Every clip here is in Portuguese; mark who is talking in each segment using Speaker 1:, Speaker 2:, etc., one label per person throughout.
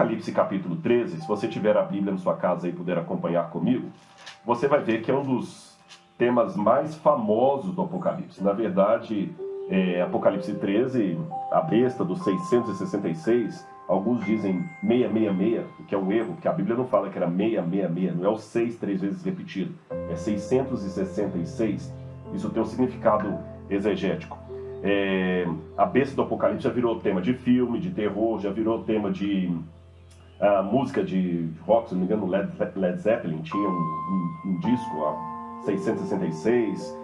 Speaker 1: Apocalipse capítulo 13, se você tiver a Bíblia na sua casa e puder acompanhar comigo, você vai ver que é um dos temas mais famosos do Apocalipse. Na verdade, Apocalipse 13, a besta dos 666, alguns dizem 666, o que é um erro, porque a Bíblia não fala que era 666, não é o 6 três vezes repetido, é 666. Isso tem um significado exegético. A besta do Apocalipse já virou tema de filme, de terror, já virou tema de música de rock, se não me engano, Led Zeppelin tinha um disco, 666.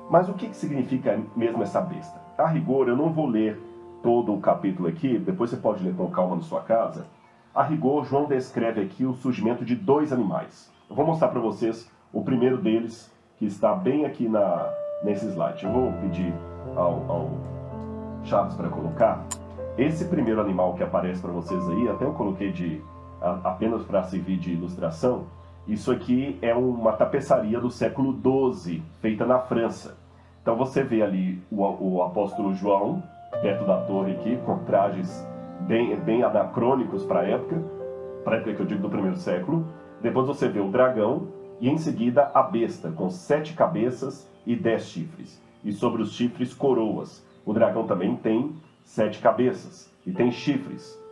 Speaker 1: Mas o que significa mesmo essa besta? A rigor, eu não vou ler todo o capítulo aqui, depois você pode ler com calma na sua casa. A rigor, João descreve aqui o surgimento de dois animais. Eu vou mostrar para vocês o primeiro deles, que está bem aqui nesse slide. Eu vou pedir ao Chaves para colocar. Esse primeiro animal que aparece para vocês aí, até eu coloquei apenas para servir de ilustração. Isso aqui é uma tapeçaria do século XII, feita na França. Então você vê ali o apóstolo João, perto da torre aqui, com trajes bem anacrônicos para a época que eu digo do primeiro século. Depois você vê o dragão e em seguida a besta, com 7 cabeças e 10 chifres. E sobre os chifres, coroas. O dragão também tem 7 cabeças e tem chifres.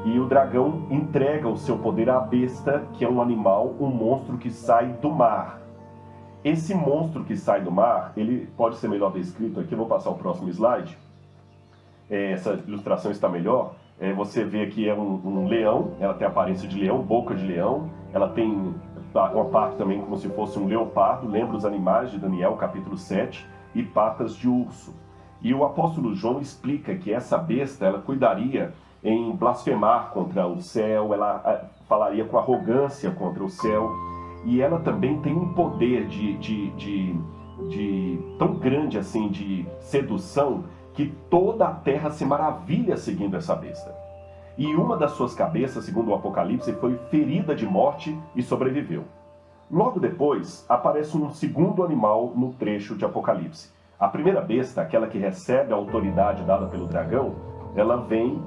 Speaker 1: E o dragão entrega o seu poder à besta, que é um animal, um monstro que sai do mar. Esse monstro que sai do mar, ele pode ser melhor descrito aqui, eu vou passar o próximo slide. Essa ilustração está melhor. Você vê aqui um leão, ela tem a aparência de leão, boca de leão. Ela tem uma parte também como se fosse um leopardo, lembra os animais de Daniel, capítulo 7, e patas de urso. E o apóstolo João explica que essa besta, ela cuidaria em blasfemar contra o céu, ela falaria com arrogância contra o céu, e ela também tem um poder tão grande assim de sedução, que toda a terra se maravilha seguindo essa besta. E uma das suas cabeças, segundo o Apocalipse, foi ferida de morte e sobreviveu. Logo depois, aparece um segundo animal no trecho de Apocalipse. A primeira besta, aquela que recebe a autoridade dada pelo dragão, ela vem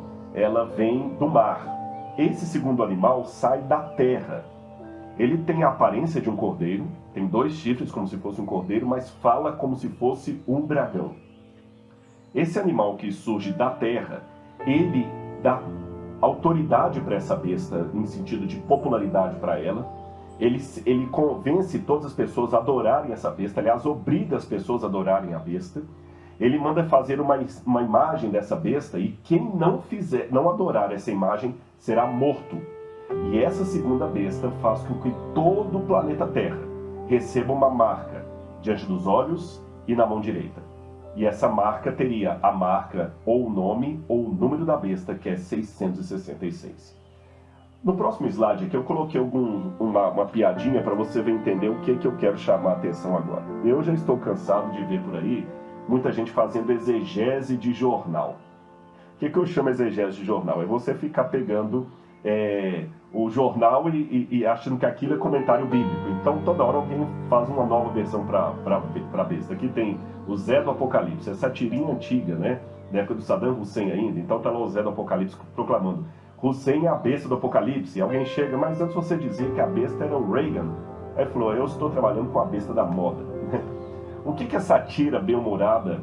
Speaker 1: do mar. Esse segundo animal sai da terra. Ele tem a aparência de um cordeiro, tem 2 chifres como se fosse um cordeiro, mas fala como se fosse um dragão. Esse animal que surge da terra, ele dá autoridade para essa besta, em sentido de popularidade para ela. Ele convence todas as pessoas a adorarem essa besta, aliás, obriga as pessoas a adorarem a besta. Ele manda fazer uma imagem dessa besta e quem não adorar essa imagem será morto. E essa segunda besta faz com que todo o planeta Terra receba uma marca diante dos olhos e na mão direita. E essa marca teria a marca ou o nome ou o número da besta, que é 666. No próximo slide aqui eu coloquei uma piadinha para você entender o que eu quero chamar a atenção agora. Eu já estou cansado de ver por aí muita gente fazendo exegese de jornal. O que eu chamo exegese de jornal? É você ficar pegando o jornal e achando que aquilo é comentário bíblico. Então toda hora alguém faz uma nova versão para besta. Aqui tem o Zé do Apocalipse, essa tirinha antiga, né? Da época do Saddam Hussein ainda. Então tá lá o Zé do Apocalipse proclamando: Hussein é a besta do Apocalipse. E alguém chega, mas antes você dizia que a besta era o Reagan. Aí falou: eu estou trabalhando com a besta da moda. O que essa tira bem-humorada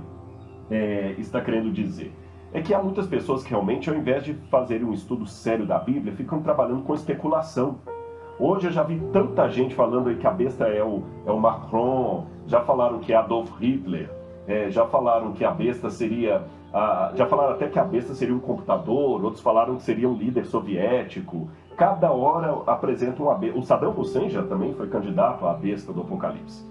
Speaker 1: está querendo dizer? É que há muitas pessoas que realmente, ao invés de fazerem um estudo sério da Bíblia, ficam trabalhando com especulação. Hoje eu já vi tanta gente falando aí que a besta é o Macron, já falaram que é Adolf Hitler, já falaram que a besta seria... já falaram até que a besta seria um computador, outros falaram que seria um líder soviético. Cada hora apresentam uma besta. O Saddam Hussein já também foi candidato à besta do Apocalipse.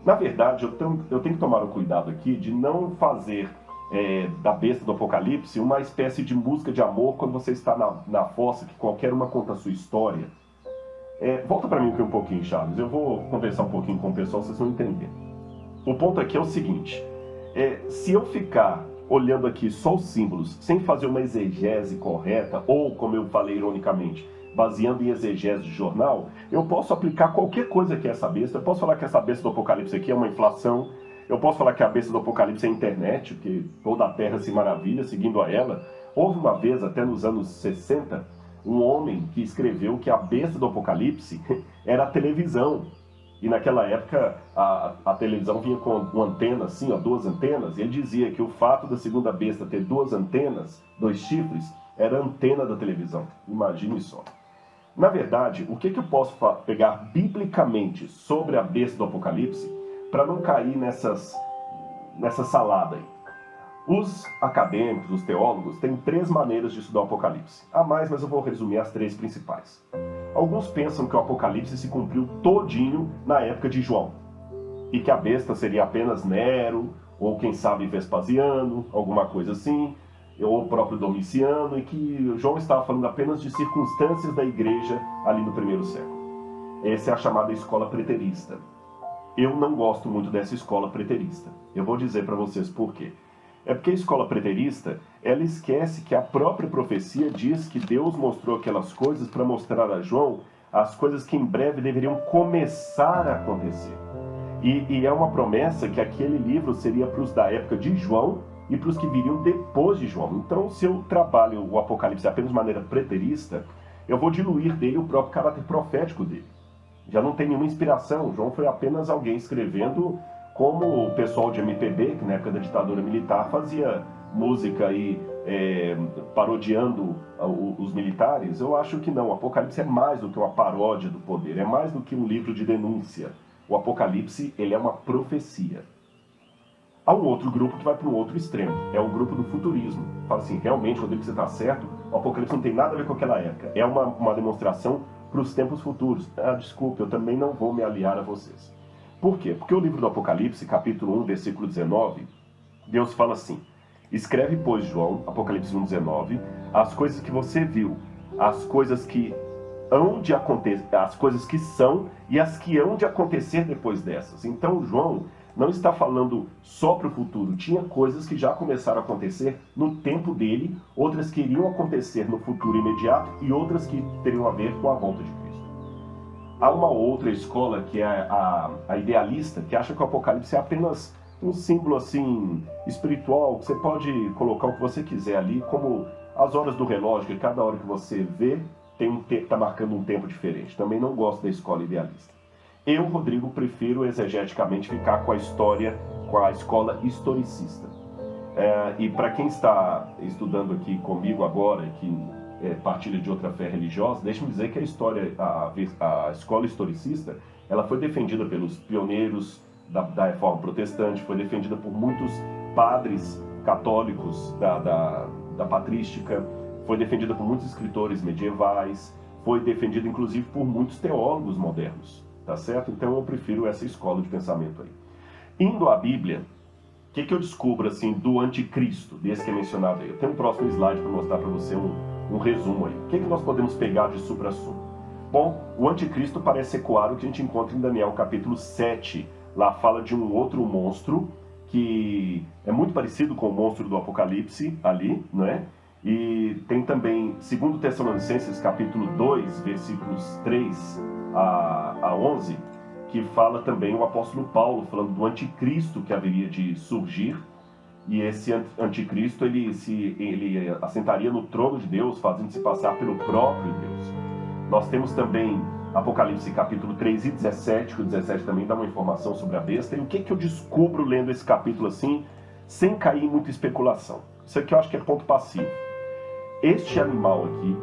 Speaker 1: Na verdade, eu tenho que tomar o cuidado aqui de não fazer da besta do Apocalipse uma espécie de música de amor quando você está na fossa, que qualquer uma conta a sua história. Volta para mim aqui um pouquinho, Charles. Eu vou conversar um pouquinho com o pessoal, vocês vão entender. O ponto aqui é o seguinte: se eu ficar olhando aqui só os símbolos, sem fazer uma exegese correta, ou, como eu falei ironicamente, baseando em exegese de jornal, eu posso aplicar qualquer coisa que é essa besta. Eu posso falar que essa besta do Apocalipse aqui é uma inflação. Eu posso falar que a besta do Apocalipse é a internet, porque toda a Terra se maravilha seguindo a ela. Houve uma vez, até nos anos 60, um homem que escreveu que a besta do Apocalipse era a televisão. E naquela época a televisão vinha com uma antena assim, ó, 2 antenas, e ele dizia que o fato da segunda besta ter 2 antenas, 2 chifres, era a antena da televisão. Imagine só. Na verdade, o que eu posso pegar biblicamente sobre a besta do Apocalipse para não cair nessa salada aí? Os acadêmicos, os teólogos, têm 3 maneiras de estudar o Apocalipse. Há mais, mas eu vou resumir as 3 principais. Alguns pensam que o Apocalipse se cumpriu todinho na época de João, e que a besta seria apenas Nero, ou quem sabe Vespasiano, alguma coisa assim, ou o próprio Domiciano, e que João estava falando apenas de circunstâncias da igreja ali no 1º século. Essa é a chamada escola preterista. Eu não gosto muito dessa escola preterista. Eu vou dizer para vocês por quê. É porque a escola preterista, ela esquece que a própria profecia diz que Deus mostrou aquelas coisas para mostrar a João as coisas que em breve deveriam começar a acontecer. E é uma promessa que aquele livro seria para os da época de João e para os que viriam depois de João. Então, se eu trabalho o Apocalipse apenas de maneira preterista, eu vou diluir dele o próprio caráter profético dele. Já não tem nenhuma inspiração. João foi apenas alguém escrevendo como o pessoal de MPB, que na época da ditadura militar fazia música e parodiando os militares. Eu acho que não. O Apocalipse é mais do que uma paródia do poder, é mais do que um livro de denúncia. O Apocalipse, ele é uma profecia. Há um outro grupo que vai para um outro extremo, é o grupo do futurismo. Fala assim, realmente, Rodrigo, você está certo, o Apocalipse não tem nada a ver com aquela época. É uma demonstração para os tempos futuros. Desculpe, eu também não vou me aliar a vocês. Por quê? Porque o livro do Apocalipse, capítulo 1, versículo 19, Deus fala assim: escreve, pois, João, Apocalipse 1, 19, as coisas que você viu, as coisas que hão de acontecer, as coisas que são e as que hão de acontecer depois dessas. Então, João não está falando só para o futuro. Tinha coisas que já começaram a acontecer no tempo dele, outras que iriam acontecer no futuro imediato e outras que teriam a ver com a volta de Cristo. Há uma outra escola que é a idealista, que acha que o Apocalipse é apenas um símbolo assim espiritual, que você pode colocar o que você quiser ali, como as horas do relógio, que cada hora que você vê está marcando um tempo diferente. Também não gosto da escola idealista. Eu, Rodrigo, prefiro exegeticamente ficar com a história, com a escola historicista. E para quem está estudando aqui comigo agora, que partilha de outra fé religiosa, deixe-me dizer que a escola historicista, ela foi defendida pelos pioneiros da Reforma Protestante, foi defendida por muitos padres católicos da patrística, foi defendida por muitos escritores medievais, foi defendida inclusive por muitos teólogos modernos, tá certo? Então eu prefiro essa escola de pensamento aí. Indo à Bíblia, o que eu descubro assim do anticristo, desse que é mencionado aí? Eu tenho um próximo slide para mostrar para você um resumo aí. O que nós podemos pegar de supra-sumo? Bom, o anticristo parece ecoar o que a gente encontra em Daniel capítulo 7. Lá fala de um outro monstro que é muito parecido com o monstro do Apocalipse ali, não é? E tem também 2 Tessalonicenses capítulo 2, versículos 3 a 11, que fala também o apóstolo Paulo falando do anticristo que haveria de surgir. E esse anticristo ele assentaria no trono de Deus, fazendo-se passar pelo próprio Deus. Nós temos também Apocalipse capítulo 3 e 17, que o 17 também dá uma informação sobre a besta. E o que eu descubro lendo esse capítulo assim, sem cair em muita especulação? Isso aqui eu acho que é ponto passivo. Este animal aqui,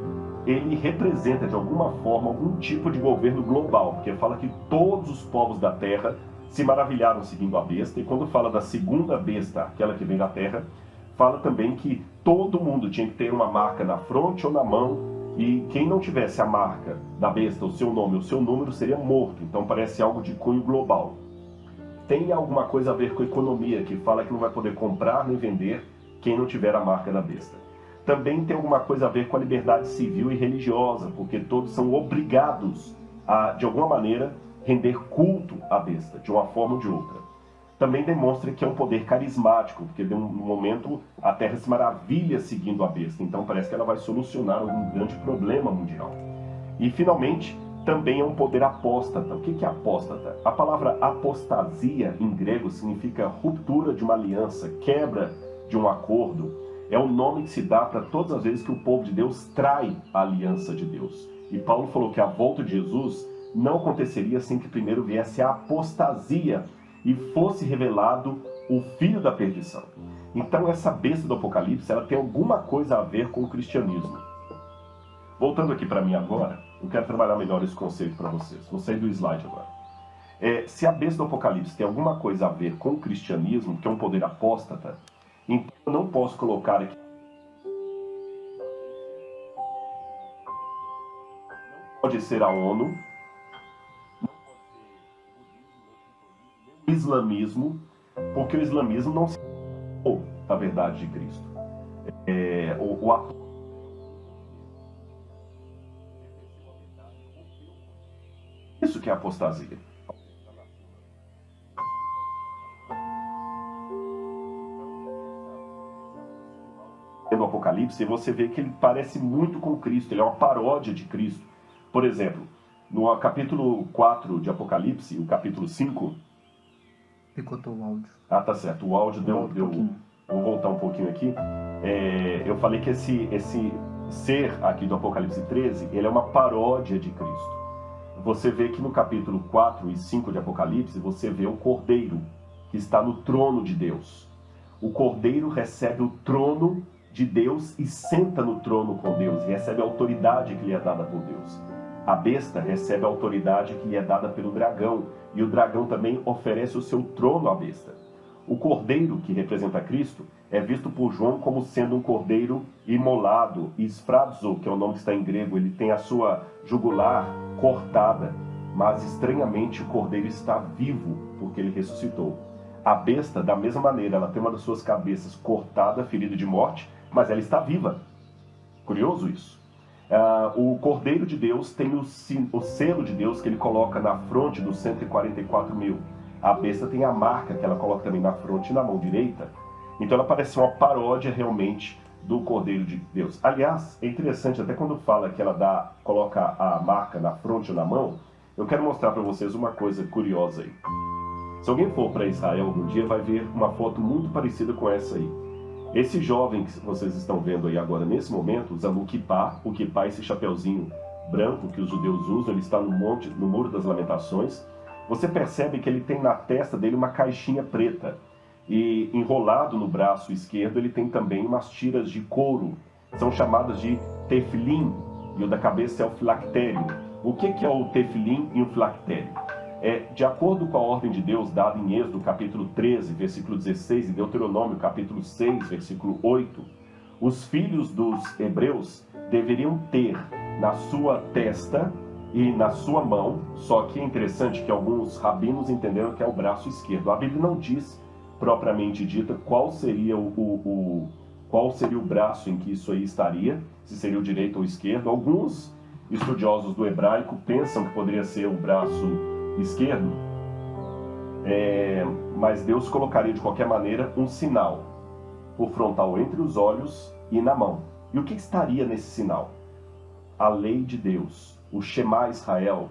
Speaker 1: ele representa de alguma forma algum tipo de governo global, porque fala que todos os povos da terra se maravilharam seguindo a besta, e quando fala da segunda besta, aquela que vem da terra, fala também que todo mundo tinha que ter uma marca na fronte ou na mão, e quem não tivesse a marca da besta, o seu nome, o seu número, seria morto. Então parece algo de cunho global. Tem alguma coisa a ver com a economia, que fala que não vai poder comprar nem vender quem não tiver a marca da besta. Também tem alguma coisa a ver com a liberdade civil e religiosa, porque todos são obrigados a, de alguma maneira, render culto à besta, de uma forma ou de outra. Também demonstra que é um poder carismático, porque de um momento a Terra se maravilha seguindo a besta, então parece que ela vai solucionar algum grande problema mundial. E finalmente, também é um poder apóstata. O que é apóstata? A palavra apostasia em grego significa ruptura de uma aliança, quebra de um acordo. É o nome que se dá para todas as vezes que o povo de Deus trai a aliança de Deus. E Paulo falou que a volta de Jesus não aconteceria sem que primeiro viesse a apostasia e fosse revelado o filho da perdição. Então essa besta do Apocalipse, ela tem alguma coisa a ver com o cristianismo. Voltando aqui para mim agora, eu quero trabalhar melhor esse conceito para vocês. Vou sair do slide agora. Se a besta do Apocalipse tem alguma coisa a ver com o cristianismo, que é um poder apóstata, então eu não posso colocar aqui. Pode ser a ONU, o islamismo, porque o islamismo não se da verdade de Cristo. Isso que é apostasia. No Apocalipse, você vê que ele parece muito com Cristo, ele é uma paródia de Cristo. Por exemplo, no capítulo 4 de Apocalipse, o capítulo 5...
Speaker 2: Picotou o áudio.
Speaker 1: Ah, tá certo, o áudio deu... Vou voltar um pouquinho aqui. Eu falei que esse ser aqui do Apocalipse 13, ele é uma paródia de Cristo. Você vê que no capítulo 4 e 5 de Apocalipse, você vê o Cordeiro, que está no trono de Deus. O Cordeiro recebe o trono de Deus e senta no trono com Deus, e recebe a autoridade que lhe é dada por Deus. A besta recebe a autoridade que lhe é dada pelo dragão, e o dragão também oferece o seu trono à besta. O cordeiro, que representa Cristo, é visto por João como sendo um cordeiro imolado, esfrazo, que é o nome que está em grego, ele tem a sua jugular cortada, mas estranhamente o cordeiro está vivo, porque ele ressuscitou. A besta, da mesma maneira, ela tem uma das suas cabeças cortada, ferida de morte, mas ela está viva. Curioso isso. O Cordeiro de Deus tem o selo de Deus que ele coloca na fronte dos 144 mil. A besta tem a marca que ela coloca também na fronte e na mão direita. Então ela parece uma paródia realmente do Cordeiro de Deus. Aliás, é interessante, até quando fala que ela coloca a marca na fronte ou na mão, eu quero mostrar para vocês uma coisa curiosa aí. Se alguém for para Israel algum dia, vai ver uma foto muito parecida com essa aí. Esse jovem que vocês estão vendo aí agora, nesse momento, usando o kippá, esse chapeuzinho branco que os judeus usam, ele está no Muro das Lamentações. Você percebe que ele tem na testa dele uma caixinha preta. E enrolado no braço esquerdo, ele tem também umas tiras de couro. São chamadas de tefilim, e o da cabeça é o filactério. O que é o tefilim e o filactério? De acordo com a ordem de Deus dada em Êxodo capítulo 13, versículo 16, e Deuteronômio capítulo 6, versículo 8, os filhos dos hebreus deveriam ter na sua testa e na sua mão, só que é interessante que alguns rabinos entenderam que é o braço esquerdo. A Bíblia não diz propriamente dita qual seria o braço em que isso aí estaria, se seria o direito ou o esquerdo. Alguns estudiosos do hebraico pensam que poderia ser o braço esquerdo, mas Deus colocaria de qualquer maneira um sinal, o frontal entre os olhos e na mão. E o que estaria nesse sinal? A lei de Deus, o Shema Israel,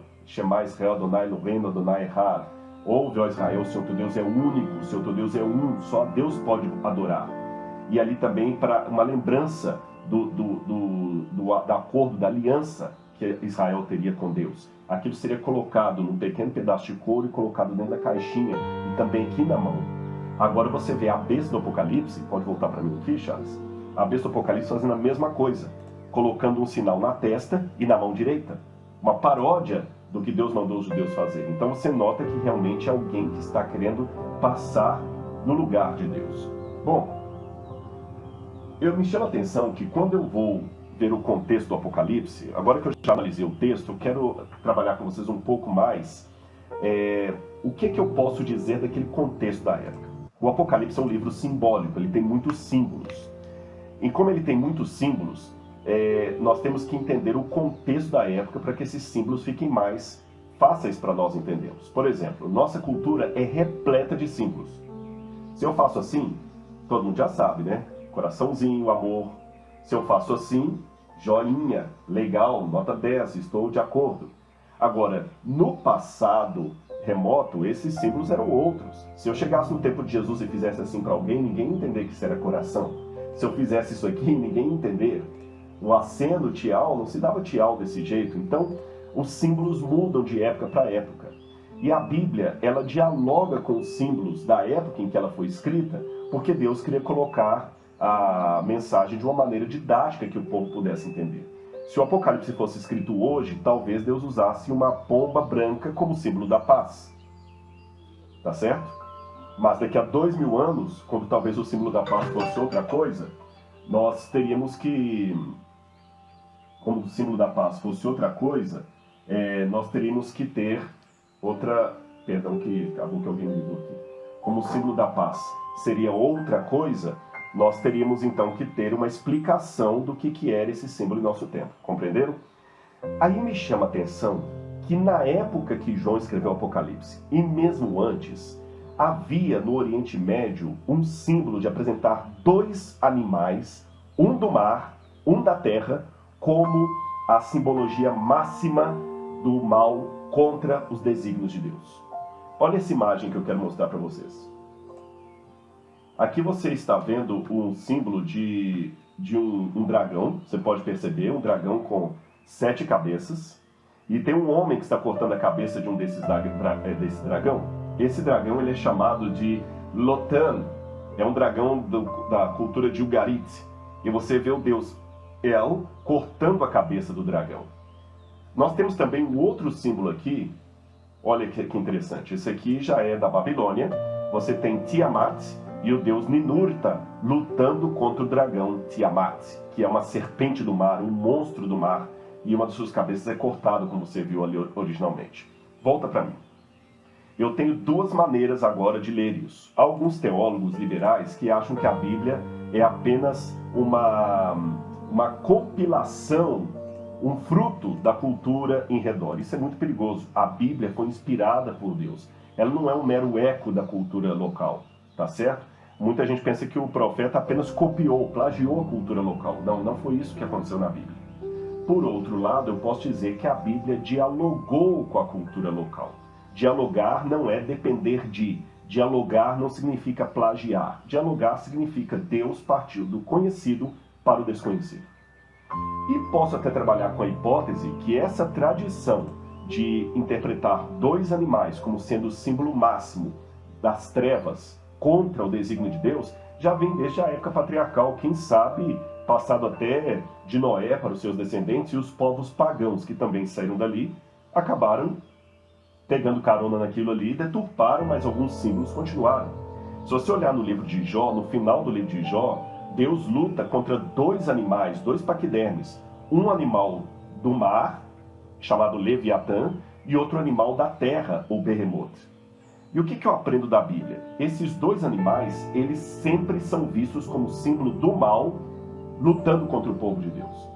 Speaker 1: Adonai Eloheinu, Adonai Echad. Ouve, ó Israel, o Senhor teu Deus é único, o Senhor teu Deus é um, só Deus pode adorar. E ali também para uma lembrança do acordo, da aliança que Israel teria com Deus. Aquilo seria colocado num pequeno pedaço de couro e colocado dentro da caixinha e também aqui na mão. Agora você vê a besta do Apocalipse, pode voltar para mim aqui, Charles? A besta do Apocalipse fazendo a mesma coisa, colocando um sinal na testa e na mão direita. Uma paródia do que Deus mandou os judeus fazer. Então você nota que realmente é alguém que está querendo passar no lugar de Deus. Bom, me chama a atenção que quando eu vou ver o contexto do Apocalipse, agora que eu já analisei o texto, eu quero trabalhar com vocês um pouco mais o que eu posso dizer daquele contexto da época. O Apocalipse é um livro simbólico, ele tem muitos símbolos. E como ele tem muitos símbolos, nós temos que entender o contexto da época para que esses símbolos fiquem mais fáceis para nós entendermos. Por exemplo, nossa cultura é repleta de símbolos. Se eu faço assim, todo mundo já sabe, né? Coraçãozinho, amor. Se eu faço assim, joinha, legal, nota 10, estou de acordo. Agora, no passado remoto, esses símbolos eram outros. Se eu chegasse no tempo de Jesus e fizesse assim para alguém, ninguém ia entender que isso era coração. Se eu fizesse isso aqui, ninguém ia entender. O aceno, tial, não se dava tial desse jeito. Então, os símbolos mudam de época para época. E a Bíblia, ela dialoga com os símbolos da época em que ela foi escrita, porque Deus queria colocar a mensagem de uma maneira didática que o povo pudesse entender. Se o Apocalipse fosse escrito hoje, talvez Deus usasse uma pomba branca como símbolo da paz. Tá certo? Mas daqui a 2000 anos, quando talvez o símbolo da paz fosse outra coisa, nós teríamos que... Como o símbolo da paz fosse outra coisa, nós teríamos que ter outra... Perdão, que acabou que alguém me ligou aqui. Como o símbolo da paz seria outra coisa, nós teríamos então que ter uma explicação do que era esse símbolo em nosso tempo. Compreenderam? Aí me chama a atenção que na época que João escreveu o Apocalipse, e mesmo antes, havia no Oriente Médio um símbolo de apresentar dois animais, um do mar, um da terra, como a simbologia máxima do mal contra os desígnios de Deus. Olha essa imagem que eu quero mostrar para vocês. Aqui você está vendo um símbolo de um dragão, você pode perceber, um dragão com 7 cabeças, e tem um homem que está cortando a cabeça de um desse dragão. Esse dragão ele é chamado de Lotan, é um dragão da cultura de Ugarit, e você vê o deus El cortando a cabeça do dragão. Nós temos também um outro símbolo aqui, olha que interessante, esse aqui já é da Babilônia, você tem Tiamat, e o deus Ninurta lutando contra o dragão Tiamat, que é uma serpente do mar, um monstro do mar, e uma de suas cabeças é cortada, como você viu ali originalmente. Volta para mim. Eu tenho duas maneiras agora de ler isso. Há alguns teólogos liberais que acham que a Bíblia é apenas uma compilação, um fruto da cultura em redor. Isso é muito perigoso. A Bíblia foi inspirada por Deus. Ela não é um mero eco da cultura local, tá certo? Muita gente pensa que o profeta apenas copiou, plagiou a cultura local. Não, não foi isso que aconteceu na Bíblia. Por outro lado, eu posso dizer que a Bíblia dialogou com a cultura local. Dialogar não é depender de. Dialogar não significa plagiar. Dialogar significa Deus partiu do conhecido para o desconhecido. E posso até trabalhar com a hipótese que essa tradição de interpretar dois animais como sendo o símbolo máximo das trevas contra o desígnio de Deus, já vem desde a época patriarcal, quem sabe passado até de Noé para os seus descendentes, e os povos pagãos que também saíram dali, acabaram pegando carona naquilo ali, deturparam, mas alguns símbolos continuaram. Se você olhar no livro de Jó, no final do livro de Jó, Deus luta contra dois animais, dois paquidermes, um animal do mar, chamado Leviatã, e outro animal da terra, o Behemoth. E o que eu aprendo da Bíblia? Esses dois animais, eles sempre são vistos como símbolo do mal, lutando contra o povo de Deus.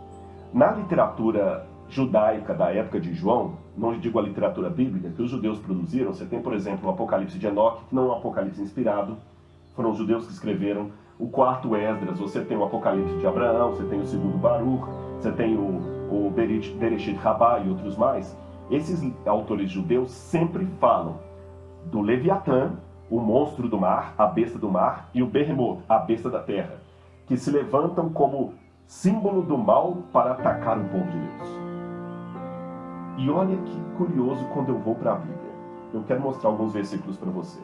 Speaker 1: Na literatura judaica da época de João, não digo a literatura bíblica, que os judeus produziram, você tem, por exemplo, o Apocalipse de Enoque, que não é um Apocalipse inspirado, foram os judeus que escreveram, o quarto Esdras, você tem o Apocalipse de Abraão, você tem o segundo Baruch, você tem o Bereshit Rabbah e outros mais. Esses autores judeus sempre falam do Leviatã, o monstro do mar, a besta do mar, e o Behemoth, a besta da terra, que se levantam como símbolo do mal para atacar o povo de Deus. E olha que curioso quando eu vou para a Bíblia. Eu quero mostrar alguns versículos para você.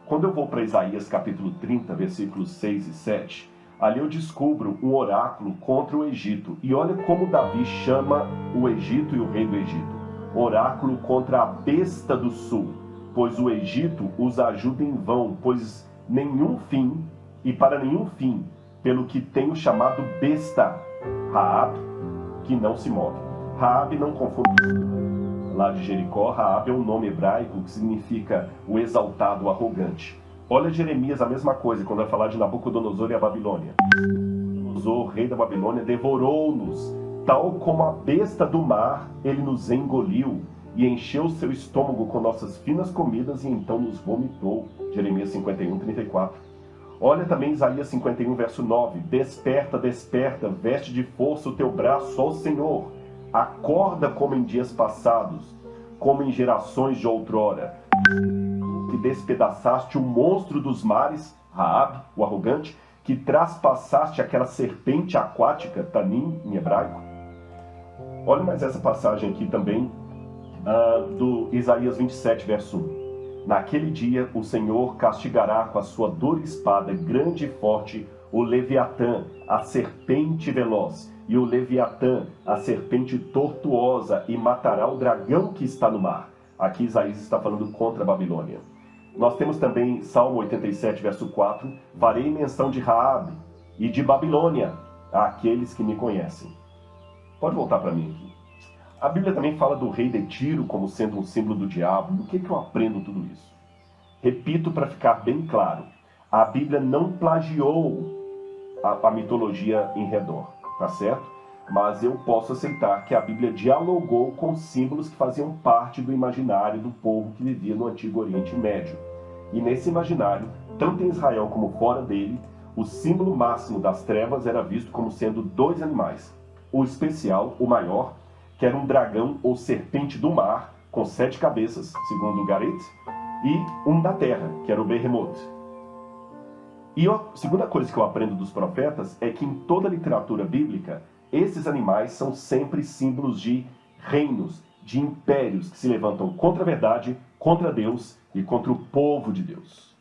Speaker 1: Quando eu vou para Isaías capítulo 30, versículos 6 e 7, ali eu descubro um oráculo contra o Egito. E olha como Davi chama o Egito e o rei do Egito. Oráculo contra a besta do sul, pois o Egito os ajuda em vão, pois nenhum fim, e para nenhum fim, pelo que tenho chamado besta, Raab, que não se move. Raab não confunde lá de Jericó, Raab é um nome hebraico que significa o exaltado, o arrogante. Olha Jeremias, a mesma coisa, quando vai falar de Nabucodonosor e a Babilônia. Nabucodonosor, rei da Babilônia, devorou-nos, tal como a besta do mar, ele nos engoliu e encheu seu estômago com nossas finas comidas e então nos vomitou. Jeremias 51, 34. Olha também Isaías 51, verso 9. Desperta, desperta, veste de força o teu braço, ó Senhor. Acorda como em dias passados, como em gerações de outrora. Que despedaçaste o monstro dos mares, Raab, o arrogante, que traspassaste aquela serpente aquática, tanim em hebraico? Olha mais essa passagem aqui também, do Isaías 27, verso 1. Naquele dia o Senhor castigará com a sua dura espada grande e forte o Leviatã, a serpente veloz, e o Leviatã, a serpente tortuosa, e matará o dragão que está no mar. Aqui Isaías está falando contra a Babilônia. Nós temos também Salmo 87, verso 4. Farei menção de Raabe e de Babilônia àqueles que me conhecem. Pode voltar para mim aqui. A Bíblia também fala do rei de Tiro como sendo um símbolo do diabo. Do que eu aprendo tudo isso? Repito para ficar bem claro. A Bíblia não plagiou a mitologia em redor, tá certo? Mas eu posso aceitar que a Bíblia dialogou com símbolos que faziam parte do imaginário do povo que vivia no Antigo Oriente Médio. E nesse imaginário, tanto em Israel como fora dele, o símbolo máximo das trevas era visto como sendo dois animais. O especial, o maior, que era um dragão ou serpente do mar, com 7 cabeças, segundo o Garet, e um da terra, que era o Behemoth. E a segunda coisa que eu aprendo dos profetas é que em toda a literatura bíblica, esses animais são sempre símbolos de reinos, de impérios que se levantam contra a verdade, contra Deus e contra o povo de Deus.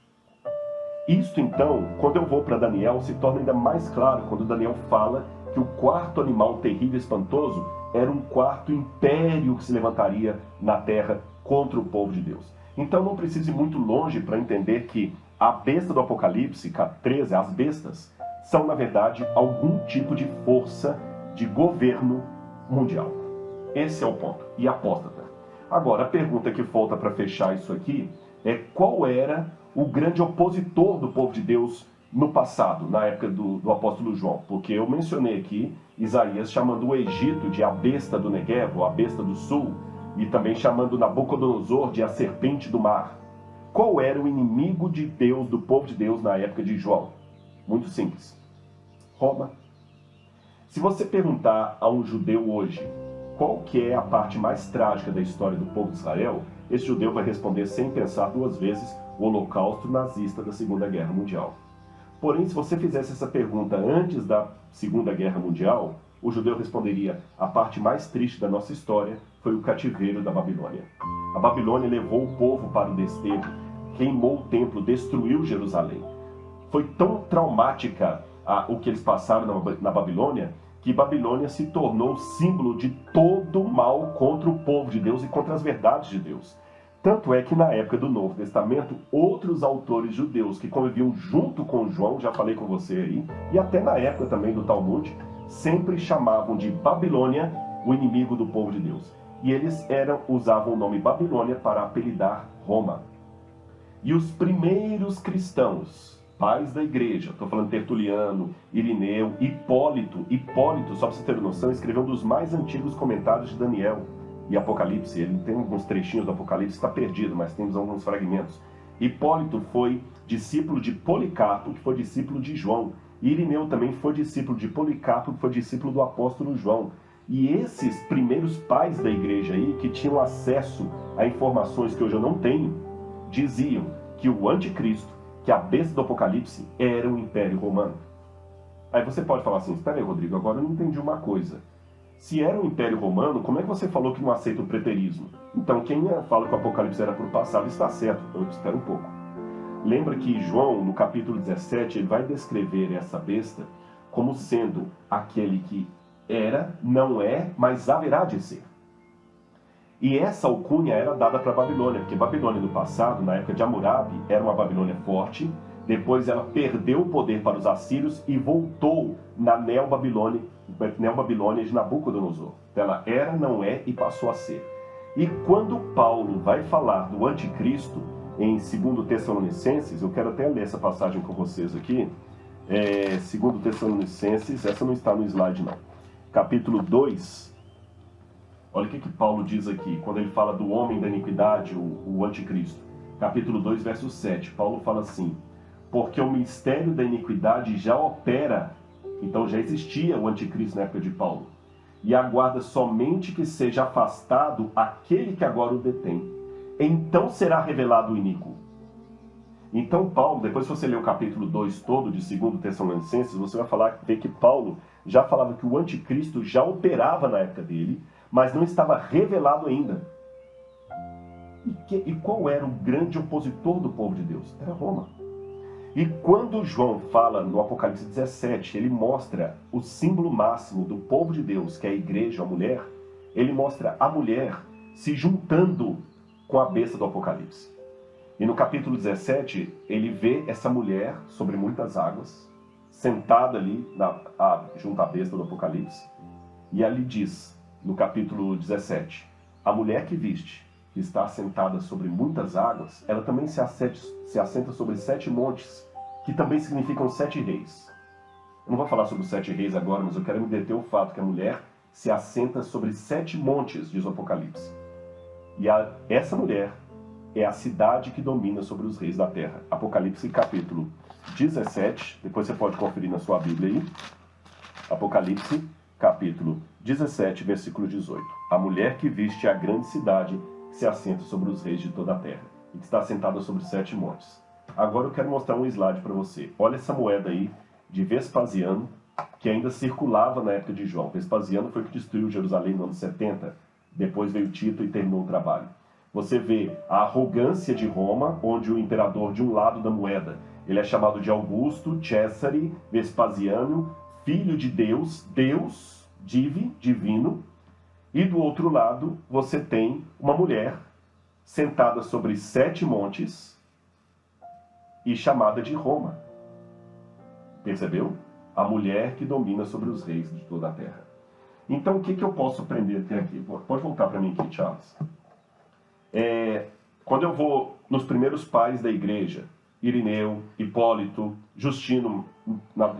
Speaker 1: Isto então, quando eu vou para Daniel, se torna ainda mais claro quando Daniel fala que o quarto animal terrível e espantoso era um quarto império que se levantaria na terra contra o povo de Deus. Então não precisa ir muito longe para entender que a besta do Apocalipse, 13, as bestas, são na verdade algum tipo de força de governo mundial. Esse é o ponto. E apóstata. Agora, a pergunta que falta para fechar isso aqui é qual era o grande opositor do povo de Deus no passado, na época do apóstolo João? Porque eu mencionei aqui Isaías chamando o Egito de a besta do Negev, ou a besta do sul, e também chamando Nabucodonosor de a serpente do mar. Qual era o inimigo de Deus, do povo de Deus, na época de João? Muito simples. Roma. Se você perguntar a um judeu hoje qual que é a parte mais trágica da história do povo de Israel, esse judeu vai responder sem pensar 2 vezes o holocausto nazista da Segunda Guerra Mundial. Porém, se você fizesse essa pergunta antes da Segunda Guerra Mundial, o judeu responderia: a parte mais triste da nossa história foi o cativeiro da Babilônia. A Babilônia levou o povo para o desterro, queimou o templo, destruiu Jerusalém. Foi tão traumática o que eles passaram na Babilônia, que Babilônia se tornou símbolo de todo o mal contra o povo de Deus e contra as verdades de Deus. Tanto é que na época do Novo Testamento, outros autores judeus que conviviam junto com João, já falei com você aí, e até na época também do Talmud, sempre chamavam de Babilônia o inimigo do povo de Deus. E eles usavam o nome Babilônia para apelidar Roma. E os primeiros cristãos, pais da igreja, estou falando Tertuliano, Irineu, Hipólito, só para você ter noção, escreveu um dos mais antigos comentários de Daniel e Apocalipse. Ele tem alguns trechinhos do Apocalipse, está perdido, mas temos alguns fragmentos. Hipólito foi discípulo de Policarpo, que foi discípulo de João. Irineu também foi discípulo de Policarpo, que foi discípulo do apóstolo João. E esses primeiros pais da igreja aí, que tinham acesso a informações que hoje eu não tenho, diziam que o anticristo, que a besta do Apocalipse, era o Império Romano. Aí você pode falar assim: espera aí, Rodrigo, agora eu não entendi uma coisa. Se era o Império Romano, como é que você falou que não aceita o preterismo? Então quem fala que o Apocalipse era para o passado está certo. Eu espero um pouco. Lembra que João, no capítulo 17, ele vai descrever essa besta como sendo aquele que era, não é, mas haverá de ser. E essa alcunha era dada para a Babilônia, porque Babilônia no passado, na época de Hammurabi, era uma Babilônia forte. Depois ela perdeu o poder para os assírios e voltou na Neobabilônia de Nabucodonosor. Ela era, não é e passou a ser. E quando Paulo vai falar do anticristo em 2 Tessalonicenses, eu quero até ler essa passagem com vocês aqui, 2 Tessalonicenses, essa não está no slide não, capítulo 2, olha o que Paulo diz aqui, quando ele fala do homem da iniquidade, o anticristo. Capítulo 2, verso 7, Paulo fala assim: porque o mistério da iniquidade já opera. Então já existia o anticristo na época de Paulo, e aguarda somente que seja afastado aquele que agora o detém. Então será revelado o iníquo, Então Paulo, depois se você ler o capítulo 2 todo de 2 Tessalonicenses, você vai ver que Paulo já falava que o anticristo já operava na época dele, mas não estava revelado ainda. E qual era o grande opositor do povo de Deus? Era Roma. E quando João fala no Apocalipse 17, ele mostra o símbolo máximo do povo de Deus, que é a igreja, a mulher, ele mostra a mulher se juntando com a besta do Apocalipse. E no capítulo 17, ele vê essa mulher sobre muitas águas, sentada ali junto à besta do Apocalipse, e ali diz, no capítulo 17, a mulher que viste, que está assentada sobre muitas águas, ela também se assenta sobre 7 montes, que também significam 7 reis. Eu não vou falar sobre os 7 reis agora, mas eu quero me deter o fato que a mulher se assenta sobre 7 montes, diz o Apocalipse. E essa mulher é a cidade que domina sobre os reis da terra. Apocalipse capítulo 17, depois você pode conferir na sua Bíblia aí. Apocalipse capítulo 17, versículo 18. A mulher que viste a grande cidade que se assenta sobre os reis de toda a terra, e que está assentada sobre 7 montes. Agora eu quero mostrar um slide para você. Olha essa moeda aí de Vespasiano, que ainda circulava na época de João. Vespasiano foi o que destruiu Jerusalém no ano 70. Depois veio Tito e terminou o trabalho. Você vê a arrogância de Roma, onde o imperador de um lado da moeda, ele é chamado de Augusto, Cesare, Vespasiano, filho de Deus, Deus, divino. E do outro lado, você tem uma mulher sentada sobre 7 montes e chamada de Roma. Percebeu? A mulher que domina sobre os reis de toda a terra. Então, o que eu posso aprender até aqui? Pode voltar para mim aqui, Charles. Quando eu vou nos primeiros pais da igreja, Irineu, Hipólito, Justino,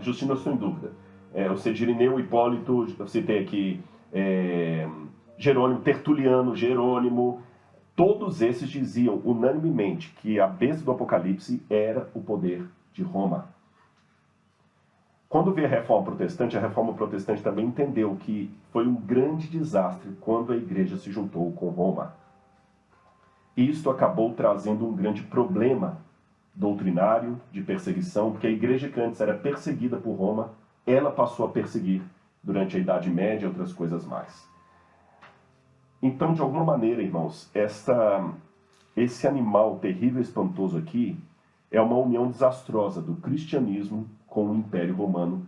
Speaker 1: Justino eu estou em dúvida. Eu sei de Irineu, Hipólito, eu citei aqui Jerônimo, Tertuliano, Jerônimo. Todos esses diziam unanimemente que a besta do Apocalipse era o poder de Roma. Quando veio a Reforma Protestante também entendeu que foi um grande desastre quando a igreja se juntou com Roma. Isto acabou trazendo um grande problema doutrinário, de perseguição, porque a igreja que antes era perseguida por Roma, ela passou a perseguir durante a Idade Média e outras coisas mais. Então, de alguma maneira, irmãos, esse animal terrível e espantoso aqui é uma união desastrosa do cristianismo com o Império Romano